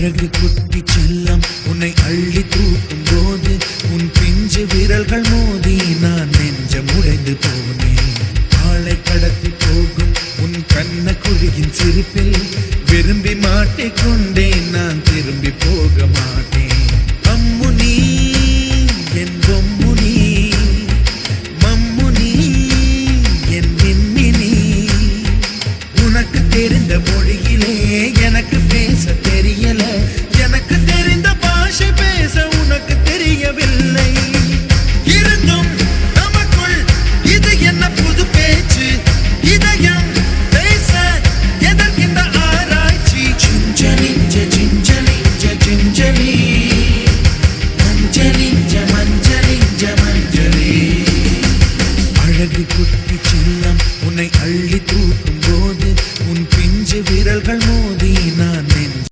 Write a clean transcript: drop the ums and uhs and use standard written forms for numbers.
அழகு குட்டி செல்லம் உன்னை அள்ளி தூக்கும் போது உன் பிஞ்சு விரல்கள் மோதி நான் நெஞ்சம் உடைந்து போனேன். ஆளை கடத்தி போகும் உன் கண்ண குழியின் சிரிப்பில் விரும்பி மாட்டிக்கொண்டு